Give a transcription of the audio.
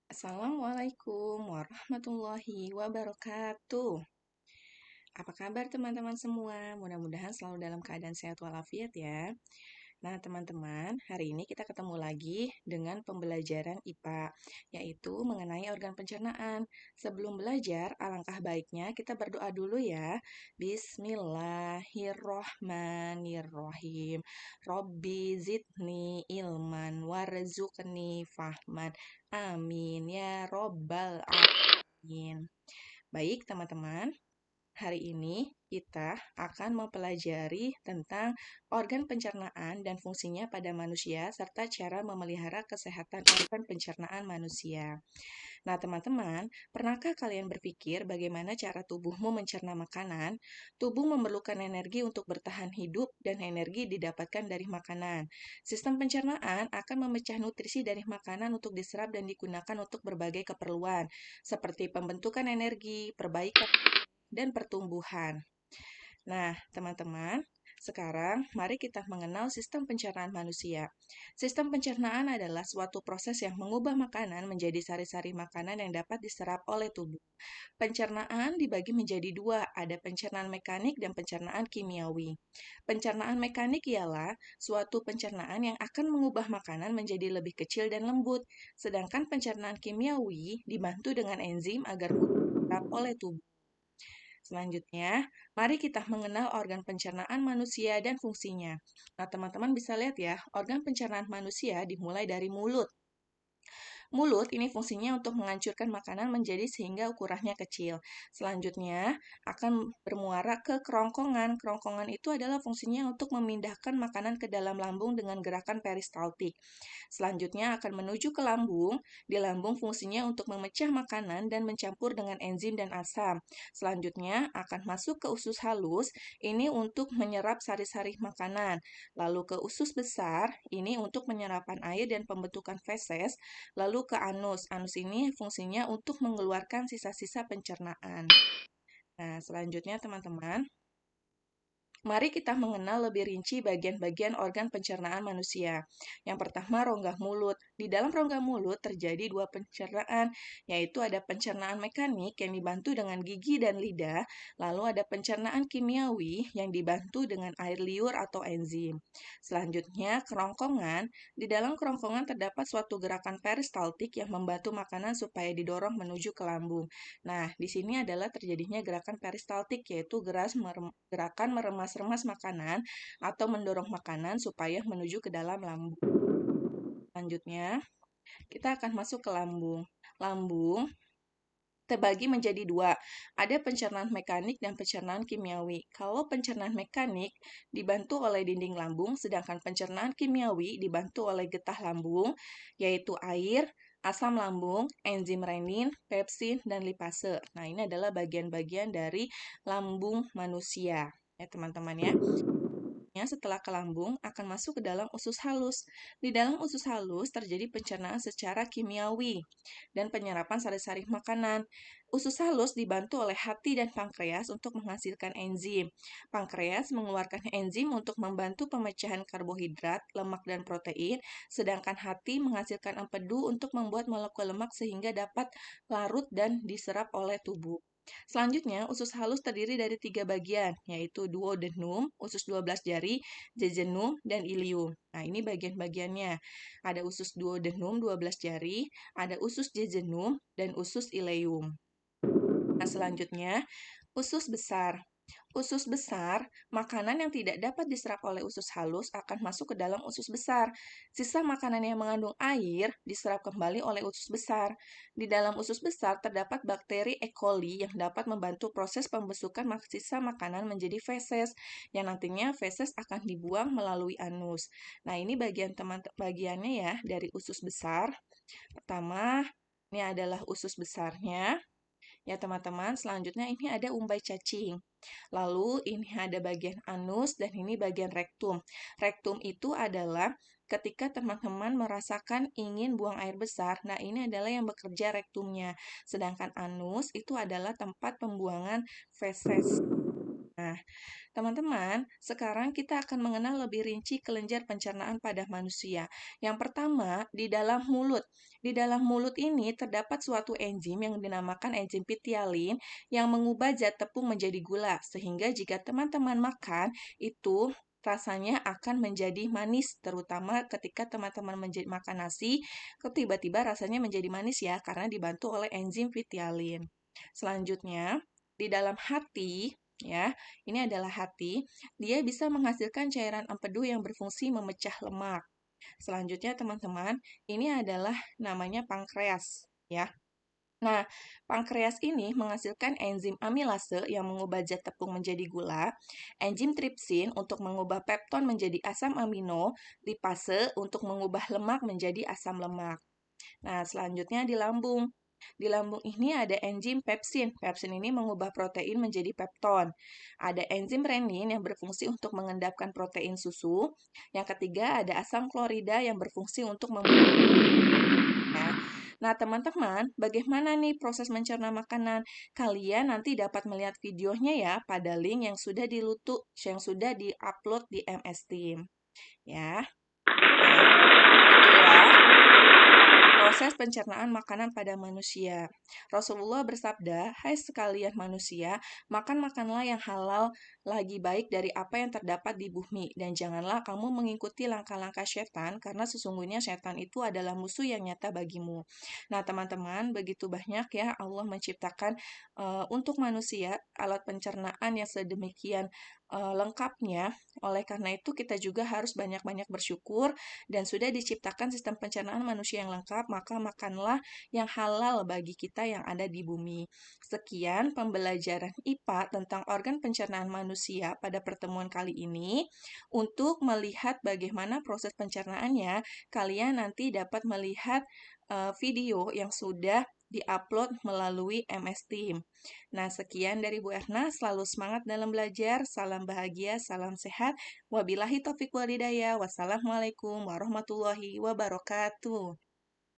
Assalamualaikum warahmatullahi wabarakatuh. Apa kabar teman-teman semua? Mudah-mudahan selalu dalam keadaan sehat walafiat ya. Nah, teman-teman, hari ini kita ketemu lagi dengan pembelajaran IPA, yaitu mengenai organ pencernaan. Sebelum belajar, alangkah baiknya kita berdoa dulu ya. Bismillahirrohmanirrohim. Robbi zidni ilman warzuqni fahman. Amin ya robbal alamin. Baik, teman-teman. Hari ini kita akan mempelajari tentang organ pencernaan dan fungsinya pada manusia serta cara memelihara kesehatan organ pencernaan manusia. Nah, teman-teman, pernahkah kalian berpikir bagaimana cara tubuhmu mencerna makanan? Tubuh memerlukan energi untuk bertahan hidup dan energi didapatkan dari makanan. Sistem pencernaan akan memecah nutrisi dari makanan untuk diserap dan digunakan untuk berbagai keperluan, seperti pembentukan energi, perbaikan dan pertumbuhan. Nah, teman-teman, sekarang mari kita mengenal sistem pencernaan manusia. Sistem pencernaan adalah suatu proses yang mengubah makanan menjadi sari-sari makanan yang dapat diserap oleh tubuh. Pencernaan dibagi menjadi dua, ada pencernaan mekanik dan pencernaan kimiawi. Pencernaan mekanik ialah suatu pencernaan yang akan mengubah makanan menjadi lebih kecil dan lembut, sedangkan pencernaan kimiawi dibantu dengan enzim agar mudah diserap oleh tubuh. Selanjutnya, mari kita mengenal organ pencernaan manusia dan fungsinya. Nah, teman-teman bisa lihat ya, organ pencernaan manusia dimulai dari mulut. Mulut ini fungsinya untuk menghancurkan makanan menjadi sehingga ukurannya kecil. Selanjutnya, akan bermuara ke kerongkongan. Kerongkongan itu adalah fungsinya untuk memindahkan makanan ke dalam lambung dengan gerakan peristaltik. Selanjutnya akan menuju ke lambung. Di lambung fungsinya untuk memecah makanan dan mencampur dengan enzim dan asam. Selanjutnya akan masuk ke usus halus, ini untuk menyerap sari-sari makanan. Lalu ke usus besar, ini untuk penyerapan air dan pembentukan feses. Lalu ke anus. Anus ini fungsinya untuk mengeluarkan sisa-sisa pencernaan. Nah, selanjutnya teman-teman, mari kita mengenal lebih rinci bagian-bagian organ pencernaan manusia. Yang pertama, rongga mulut. Di dalam rongga mulut terjadi dua pencernaan, yaitu ada pencernaan mekanik yang dibantu dengan gigi dan lidah, lalu ada pencernaan kimiawi yang dibantu dengan air liur atau enzim. Selanjutnya, kerongkongan. Di dalam kerongkongan terdapat suatu gerakan peristaltik yang membantu makanan supaya didorong menuju ke lambung. Nah, di sini adalah terjadinya gerakan peristaltik, yaitu gerakan meremas-remas makanan atau mendorong makanan supaya menuju ke dalam lambung. Selanjutnya, kita akan masuk ke lambung. Lambung terbagi menjadi dua, ada pencernaan mekanik dan pencernaan kimiawi. Kalau pencernaan mekanik dibantu oleh dinding lambung, sedangkan pencernaan kimiawi dibantu oleh getah lambung, yaitu air, asam lambung, enzim renin, pepsin, dan lipase. Nah, ini adalah bagian-bagian dari lambung manusia, ya teman-teman ya. Setelah ke lambung akan masuk ke dalam usus halus. Di dalam usus halus terjadi pencernaan secara kimiawi dan penyerapan sari-sari makanan. Usus halus dibantu oleh hati dan pankreas untuk menghasilkan enzim. Pankreas mengeluarkan enzim untuk membantu pemecahan karbohidrat, lemak, dan protein, sedangkan hati menghasilkan empedu untuk membuat molekul lemak sehingga dapat larut dan diserap oleh tubuh. Selanjutnya, usus halus terdiri dari tiga bagian, yaitu duodenum, usus 12 jari, jejunum, dan ilium. Nah, ini bagian-bagiannya. Ada usus duodenum 12 jari, ada usus jejunum, dan usus ileum. Nah, selanjutnya, usus besar. Usus besar, makanan yang tidak dapat diserap oleh usus halus akan masuk ke dalam usus besar. Sisa makanan yang mengandung air diserap kembali oleh usus besar. Di dalam usus besar terdapat bakteri E. coli yang dapat membantu proses pembusukan sisa makanan menjadi feses, yang nantinya feses akan dibuang melalui anus. Nah, ini bagiannya ya dari usus besar. Pertama, ini adalah usus besarnya. Ya, teman-teman, selanjutnya ini ada umbai cacing. Lalu ini ada bagian anus dan ini bagian rektum. Rektum itu adalah ketika teman-teman merasakan ingin buang air besar, nah ini adalah yang bekerja rektumnya. Sedangkan anus itu adalah tempat pembuangan feses. Nah, teman-teman, sekarang kita akan mengenal lebih rinci kelenjar pencernaan pada manusia. Yang pertama, di dalam mulut. Di dalam mulut ini terdapat suatu enzim yang dinamakan enzim pitialin yang mengubah zat tepung menjadi gula. Sehingga jika teman-teman makan, itu rasanya akan menjadi manis, terutama ketika teman-teman makan nasi, tiba-tiba rasanya menjadi manis ya, karena dibantu oleh enzim pitialin. Selanjutnya, di dalam hati, ya, ini adalah hati, dia bisa menghasilkan cairan empedu yang berfungsi memecah lemak. Selanjutnya, teman-teman, ini adalah namanya pankreas, ya. Nah, pankreas ini menghasilkan enzim amilase yang mengubah zat tepung menjadi gula, enzim tripsin untuk mengubah pepton menjadi asam amino, lipase untuk mengubah lemak menjadi asam lemak. Nah, selanjutnya di lambung. Di lambung ini ada enzim pepsin. Pepsin ini mengubah protein menjadi pepton. Ada enzim renin yang berfungsi untuk mengendapkan protein susu. Yang ketiga ada asam klorida yang berfungsi untuk ya. Nah, teman-teman, bagaimana nih proses mencerna makanan? Kalian nanti dapat melihat videonya ya pada link yang sudah yang sudah di-upload di MS Team. Ya. Nah, itulah proses pencernaan makanan pada manusia. Rasulullah bersabda, "Hai sekalian manusia, makanlah yang halal lagi baik dari apa yang terdapat di bumi, dan janganlah kamu mengikuti langkah-langkah setan, karena sesungguhnya setan itu adalah musuh yang nyata bagimu." Nah, teman-teman, begitu banyak ya Allah menciptakan untuk manusia alat pencernaan yang sedemikian lengkapnya. Oleh karena itu, kita juga harus banyak-banyak bersyukur dan sudah diciptakan sistem pencernaan manusia yang lengkap, maka makanlah yang halal bagi kita yang ada di bumi. Sekian pembelajaran IPA tentang organ pencernaan manusia pada pertemuan kali ini. Untuk melihat bagaimana proses pencernaannya, kalian nanti dapat melihat video yang sudah diupload melalui MS Team. Nah, sekian dari Bu Erna. Selalu semangat dalam belajar. Salam bahagia, salam sehat. Wabillahi taufiq walhidayah. Wassalamualaikum warahmatullahi wabarakatuh.